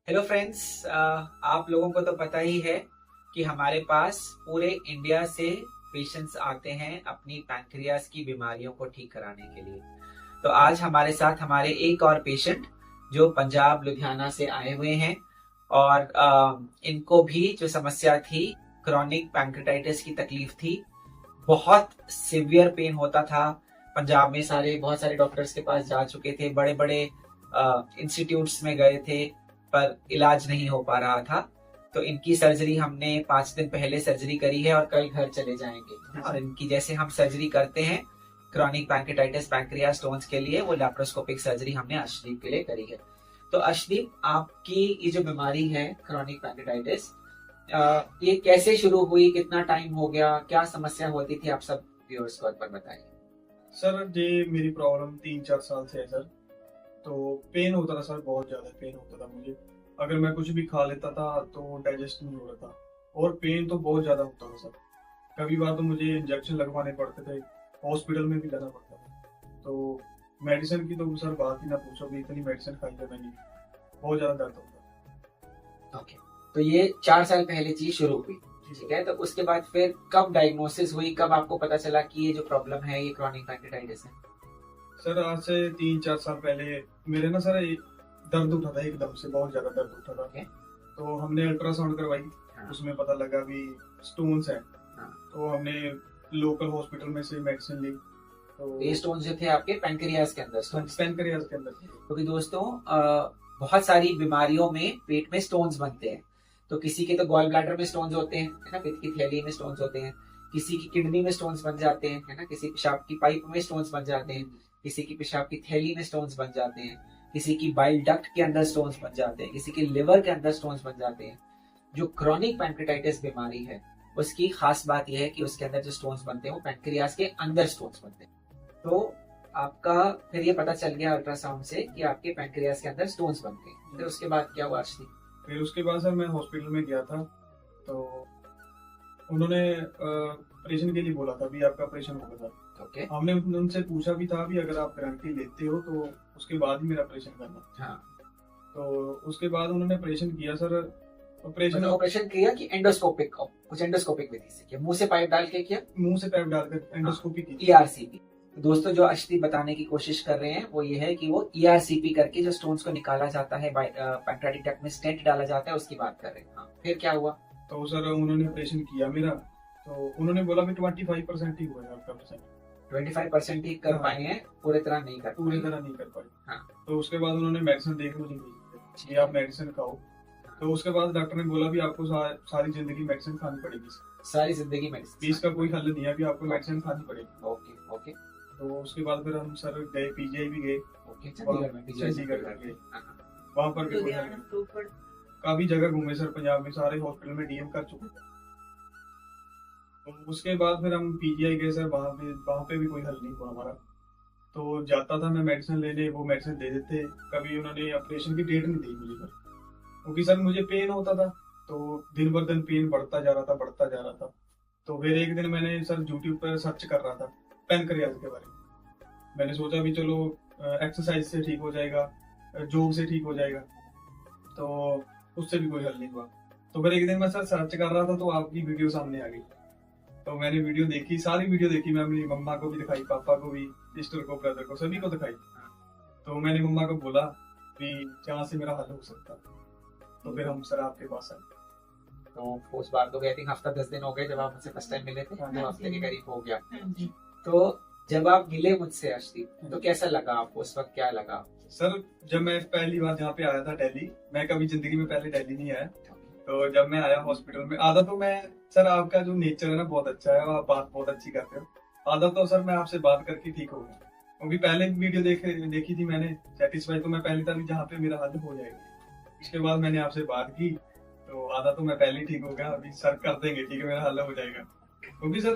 Hello friends, आप लोगों को तो पता ही है कि हमारे पास पूरे इंडिया से पेशेंट्स आते हैं अपनी पैंक्रियास की बीमारियों को ठीक कराने के लिए। तो आज हमारे साथ हमारे एक और पेशेंट जो पंजाब लुधियाना से आए हुए हैं और इनको भी जो समस्या थी, क्रॉनिक पैंक्रेटाइटिस की तकलीफ थी। बहुत सिवियर पेन होता था। पंजाब में बहुत सारे डॉक्टर्स के पास जा चुके थे, बड़े बड़े इंस्टीट्यूट्स में गए थे, पर इलाज नहीं हो पा रहा था। तो इनकी सर्जरी हमने 5 दिन पहले सर्जरी करी है और कल घर चले जाएंगे। और इनकी जैसे हम सर्जरी करते हैं क्रॉनिक पैंक्रेटाइटिस पैंक्रियास स्टोन्स के लिए, वो लैप्रोस्कोपिक सर्जरी हमने अर्शदीप के लिए करी है। तो अर्शदीप, आपकी ये जो बीमारी है क्रॉनिक पैंक्रेटाइटिस, ये कैसे शुरू हुई, कितना टाइम हो गया, क्या समस्या होती थी, आप सब व्यूअर्स को एक बार बताइए। सर ये मेरी प्रॉब्लम 3-4 साल से है सर। तो पेन होता था सर, बहुत ज्यादा पेन होता था मुझे। अगर मैं कुछ भी खा लेता था तो डाइजेस्ट नहीं हो रहा था, और पेन तो बहुत ज्यादा होता था सर। कभी बार तो मुझे इंजेक्शन लगवाने पड़ते थे, हॉस्पिटल में भी जाना पड़ता था। तो मेडिसिन की तो सर बात ही ना पूछो, भी इतनी मेडिसिन खाई है मैंने, बहुत ज्यादा दर्द होता। ओके, तो ये 4 साल पहले चीज शुरू हुई, ठीक है। तो उसके बाद फिर कब डायग्नोसिस हुई, कब आपको पता चला कि ये जो प्रॉब्लम है ये क्रॉनिक पैंक्रेटाइटिस है? सर आज से 3-4 साल पहले मेरे ना सर दर्द उठा था, एकदम से बहुत ज्यादा दर्द उठा था। Okay. तो हमने अल्ट्रासाउंड करवाई। हाँ. उसमें पता लगा भी स्टोन्स है। हाँ. तो हमने लोकल हॉस्पिटल में से मेडिसिन ली। तो ये स्टोन्स जो थे आपके पैंक्रियास के अंदर, स्टोन्स पैंक्रियास के अंदर। क्योंकि दोस्तों बहुत सारी बीमारियों में पेट में स्टोन्स बनते हैं। तो किसी के तो गॉल ब्लैडर में स्टोन्स होते हैं, है ना, पित्त की थैली में स्टोन्स होते हैं, किसी की किडनी में स्टोन्स बन जाते हैं, है ना, किसी पेशाब की पाइप में स्टोन्स बन जाते हैं, किसी की पेशाब की थैली में स्टोन्स बन जाते हैं, किसी की बाइल डक्ट के अंदर स्टोन्स बन जाते हैं, किसी के लिवर के अंदर स्टोन्स बन जाते हैं। जो क्रॉनिक पैंक्रेटाइटिस बीमारी है उसकी खास बात यह है कि उसके अंदर जो स्टोन्स बनते हैं वो पैंक्रियास के अंदर स्टोन्स बनते हैं। तो आपका फिर ये पता चल गया अल्ट्रासाउंड से कि आपके पैंक्रियास के अंदर स्टोन्स बन गए। फिर उसके बाद क्या हुआ अर्शदीप? फिर उसके बाद सर मैं हॉस्पिटल में गया था। तो उन्होंने ऑपरेशन के लिए बोला था, भी आपका ऑपरेशन होगा सर। ओके. हमने उनसे पूछा भी था भी अगर आप गारंटी लेते हो तो उसके बाद ही मेरा ऑपरेशन करना। हाँ. तो उसके बाद उन्होंने ऑपरेशन किया सर। ऑपरेशन किया कि एंडोस्कोपिक, कुछ एंडोस्कोपिक विधि से किया, मुंह से पाइप डाल के किया? मुंह से पाइप डालकर एंडोस्कोपी की। ईआरसीपी। दोस्तों, जो अर्शदीप बताने की कोशिश कर रहे हैं वो ये है कि वो ईआरसीपी करके जो स्टोन्स को निकाला जाता है, पैंक्रेटिक डक्ट में स्टेंट डाला जाता है, उसकी बात कर रहे हैं। हाँ, फिर क्या हुआ? तो सर उन्होंने ऑपरेशन किया मेरा। तो उन्होंने बोला कि 25% ही हुआ है आपका ऑपरेशन। 25% ही कर पाए हैं, पूरी तरह नहीं कर पूरी तरह नहीं कर पाए। हाँ. तो उसके बाद उन्होंने मेडिसिन देख मुझे दी, आप मेडिसिन खाओ। तो उसके बाद डॉक्टर ने बोला भी आपको सारी जिंदगी मेडिसिन खानी पड़ेगी। सारी जिंदगी मेडिसिन, इसका कोई हल नहीं है, भी आपको मेडिसिन खानी पड़ेगी। ओके. ओके. तो उसके बाद फिर हम सर गए, पीजीआई भी गए। ओके, चंडीगढ़ में चंडीगढ़ गए, वहाँ पर भी काफी जगह घूमे सर, पंजाब में सारे हॉस्पिटल में डीएम कर चुके। तो उसके बाद फिर हम पीजीआई गए सर, वहाँ पे भी कोई हल नहीं हुआ हमारा। तो जाता था मैं मेडिसिन लेने, वो मेडिसिन दे देते। कभी उन्होंने ऑपरेशन की डेट नहीं दी मुझे सर, क्योंकि सर मुझे पेन होता था। तो दिन बर दिन पेन बढ़ता जा रहा था। तो फिर एक दिन मैंने सर यूट्यूब पर सर्च कर रहा था पैंक्रियास के बारे में। मैंने सोचा भी चलो एक्सरसाइज से ठीक हो जाएगा, जोग से ठीक हो जाएगा। तो उससे भी कोई हल नहीं हुआ। तो फिर एक दिन मैं सर सर्च कर रहा था तो आपकी वीडियो सामने आ गई। तो मैंने वीडियो देखी, सारी वीडियो देखी। मैं अपनी मम्मा को भी दिखाई, पापा को भी, सिस्टर को, ब्रदर को, सभी को दिखाई। तो मैंने मम्मा को बोला कि जहाँ से मेरा हल हो सकता। तो फिर हम सर आपके पास आए। तो उस बार तो आई थिंक हफ्ता 10 दिन हो गए जब आप मुझसे फर्स्ट टाइम मिले थे, 2 हफ्ते के करीब हो गया। तो जब आप मिले मुझसे अर्शदीप, तो कैसा लगा आपको उस वक्त, क्या लगा? सर जब मैं पहली बार यहाँ पे आया था दिल्ली, मैं कभी जिंदगी में पहले दिल्ली नहीं आया। तो जब मैं आया हॉस्पिटल में, आधा तो मैं सर आपका जो नेचर है ना बहुत अच्छा है, आप बात बहुत अच्छी करते हो। आधा तो सर मैं आपसे बात करके ठीक हो गया, क्योंकि पहले वीडियो देखी थी मैंने सेटिस्फाई। तो मैं पहले था जहाँ पे मेरा हल हो जाएगा। इसके बाद मैंने आपसे बात की तो आधा तो मैं पहले ही ठीक हो गया। अभी सर कर देंगे ठीक है, मेरा हल हो जाएगा। क्योंकि सर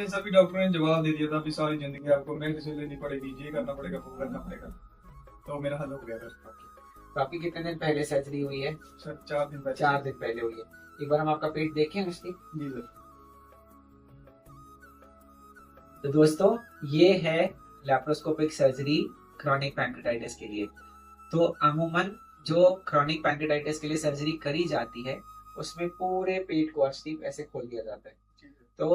सभी डॉक्टरों ने जवाब दे दिया था कि सारी जिंदगी आपको मेडिसिन लेनी पड़ेगी, ये करना पड़ेगा, वो करना पड़ेगा। तो मेरा हल हो गया सर। तो आपकी कितने दिन पहले सर्जरी हुई है? सर 4 दिन पहले। 4 दिन पहले हुई है। एक बार हम आपका पेट देखें अर्शदीप? जी सर। तो दोस्तों, ये है लैप्रोस्कोपिक सर्जरी क्रॉनिक पैंक्रेटाइटिस के लिए। तो अमूमन जो क्रॉनिक पैंक्रेटाइटिस के लिए सर्जरी करी जाती है उसमें पूरे पेट को अर्शदीप ऐसे खोल दिया जाता है। तो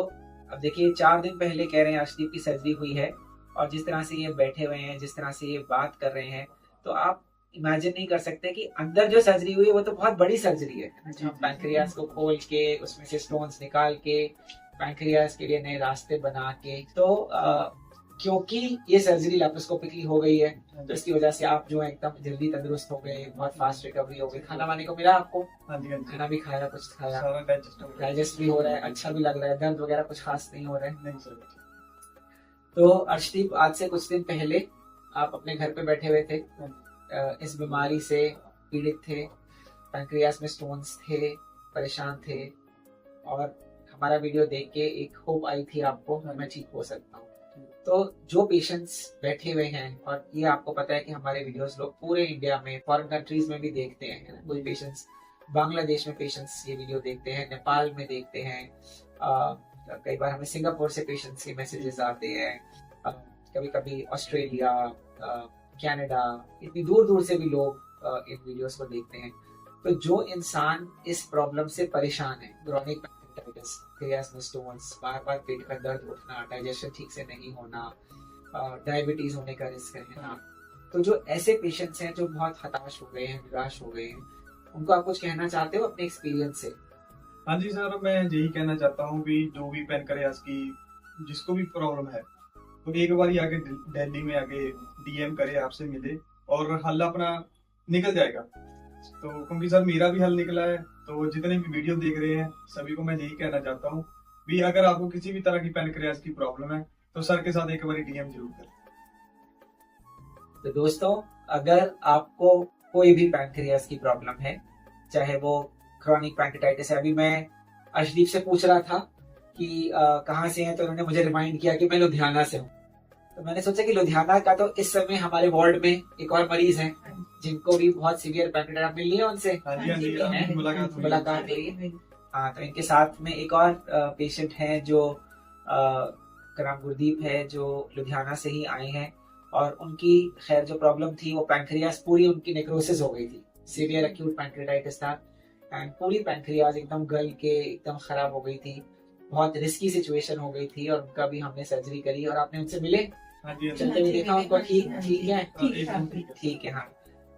अब देखिए 4 दिन पहले कह रहे हैं अर्शदीप की सर्जरी हुई है, और जिस तरह से ये बैठे हुए हैं, जिस तरह से ये बात कर रहे हैं, तो आप इमेजिन नहीं कर सकते कि अंदर जो सर्जरी हुई है वो तो बहुत बड़ी सर्जरी है। पैंक्रियास को खोल के उसमें से स्टोन्स निकाल के पैंक्रियास के लिए नए रास्ते बना के, तो क्योंकि ये सर्जरी लैप्रोस्कोपिकली हो गई है तो इसकी वजह से आप जो है एकदम जल्दी तंदुरुस्त हो गए, बहुत फास्ट रिकवरी हो गई। खाना वाने को मिला आपको? खाना भी खाया, कुछ खाया, डाइजेस्ट भी हो रहा है, अच्छा भी लग रहा है, दर्द वगैरह कुछ खास नहीं हो रहा है? नहीं सर। तो अर्शदीप, आज से कुछ दिन पहले आप अपने घर पे बैठे हुए थे, इस बीमारी से पीड़ित थे, पैंक्रियास में स्टोन्स थे, परेशान थे, और हमारा वीडियो देख के एक होप आई थी आपको मैं ठीक हो सकता हूँ। तो जो पेशेंट्स बैठे हुए हैं, और ये आपको पता है कि हमारे वीडियोस लोग पूरे इंडिया में, फॉरेन कंट्रीज में भी देखते हैं, कोई पेशेंट्स बांग्लादेश में पेशेंट्स ये वीडियो देखते हैं, नेपाल में देखते हैं, कई बार हमें सिंगापुर से पेशेंट्स के मैसेजेस आते हैं, कभी कभी ऑस्ट्रेलिया, कनाडा, इतनी दूर दूर से भी लोग इन वीडियोस को देखते हैं। तो जो इंसान इस प्रॉब्लम से परेशान है, क्रॉनिक पैंक्रेटाइटिस, पैंक्रियास में स्टोन्स, बार बार पेट का दर्द उठना, डाइजेशन ठीक से नहीं होना, डायबिटीज होने का रिस्क है, तो जो ऐसे पेशेंट्स हैं जो बहुत हताश हो गए हैं, निराश हो गए हैं, उनको आप कुछ कहना चाहते हो अपने एक्सपीरियंस से? हाँ जी सर, मैं यही कहना चाहता हूँ कि जो भी पैनक्रियास की जिसको भी प्रॉब्लम है तो एक बार ही आगे दिल्ली में आके DM करे, आपसे मिले और हल अपना निकल जाएगा। तो क्योंकि सर मेरा भी हल निकला है, तो जितने भी वीडियो देख रहे हैं सभी को मैं यही कहना चाहता हूँ भी अगर आपको किसी भी तरह की पैनक्रियास की प्रॉब्लम है तो सर के साथ एक बार DM जरूर करें। तो दोस्तों, अगर आपको कोई भी पैंक्रियास की प्रॉब्लम है, चाहे वो क्रॉनिक पैंक्रेटाइटिस है, अभी मैं अर्शदीप से पूछ रहा था कि कहाँ से हैं, तो उन्होंने मुझे रिमाइंड किया कि मैं लुधियाना से हूँ। तो मैंने सोचा कि लुधियाना का तो इस समय हमारे वार्ड में एक और मरीज हैं जिनको भी बहुत सीवियर पैंक्रेटाइटिस मिली है, उनसे मुलाकात हुई। हाँ, तो इनके साथ में एक और पेशेंट है जो नाम गुरदीप है, जो लुधियाना से ही आए हैं, और उनकी खैर जो प्रॉब्लम थी वो पैंक्रियास पूरी उनकी नेक्रोसिस हो गई थी, सीवियर एक्यूट पैंक्रेटाइटिस था, एंड पूरी पैंक्रियास एकदम गल के एकदम खराब हो गई थी, बहुत रिस्की सिचुएशन हो गई थी, और उनका भी हमने सर्जरी करी। और आपने उनसे मिले, चलते हुए देखा उनको, ठीक है। हाँ,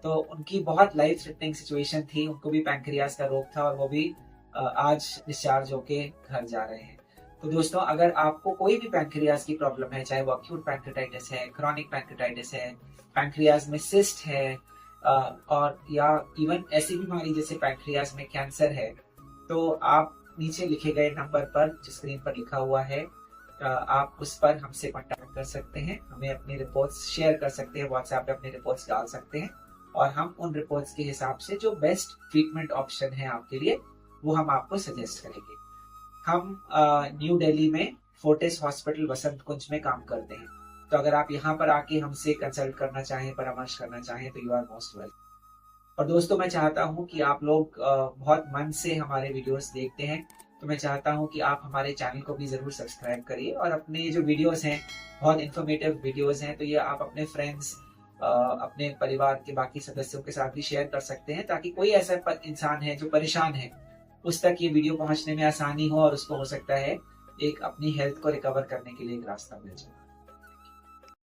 तो उनकी बहुत लाइफ थ्रेटनिंग सिचुएशन थी, उनको भी पैंक्रियास का रोग था, और वो भी आज डिस्चार्ज होके घर जा रहे हैं। तो दोस्तों, अगर आपको कोई भी पैंक्रियास की प्रॉब्लम है, चाहे वो एक्यूट पैंक्रेटाइटिस है, क्रॉनिक पैंक्रेटाइटिस है, पैंक्रियास में सिस्ट है, और या इवन ऐसी बीमारी जैसे पैंक्रियास में कैंसर है, तो आप नीचे लिखे गए नंबर पर, जो स्क्रीन पर लिखा हुआ है, आप उस पर हमसे कांटेक्ट कर सकते हैं, हमें अपनी रिपोर्ट्स शेयर कर सकते हैं, व्हाट्सएप पे अपनी रिपोर्ट्स डाल सकते हैं, और हम उन रिपोर्ट्स के हिसाब से जो बेस्ट ट्रीटमेंट ऑप्शन है आपके लिए वो हम आपको सजेस्ट करेंगे। हम न्यू दिल्ली में फोर्टिस हॉस्पिटल वसंत कुंज में काम करते हैं, तो अगर आप यहाँ पर आके हमसे कंसल्ट करना चाहें, परामर्श करना चाहें, तो यू आर मोस्ट वेलकम। और दोस्तों, मैं चाहता हूँ कि आप लोग बहुत मन से हमारे वीडियोस देखते हैं, तो मैं चाहता हूँ कि आप हमारे चैनल को भी जरूर सब्सक्राइब करिए, और अपने जो वीडियोस हैं बहुत इन्फॉर्मेटिव वीडियोस हैं, तो ये आप अपने फ्रेंड्स, अपने परिवार के बाकी सदस्यों के साथ भी शेयर कर सकते हैं, ताकि कोई ऐसा इंसान है जो परेशान है उस तक ये वीडियो पहुंचने में आसानी हो, और उसको हो सकता है एक अपनी हेल्थ को रिकवर करने के लिए एक रास्ता मिल जाए।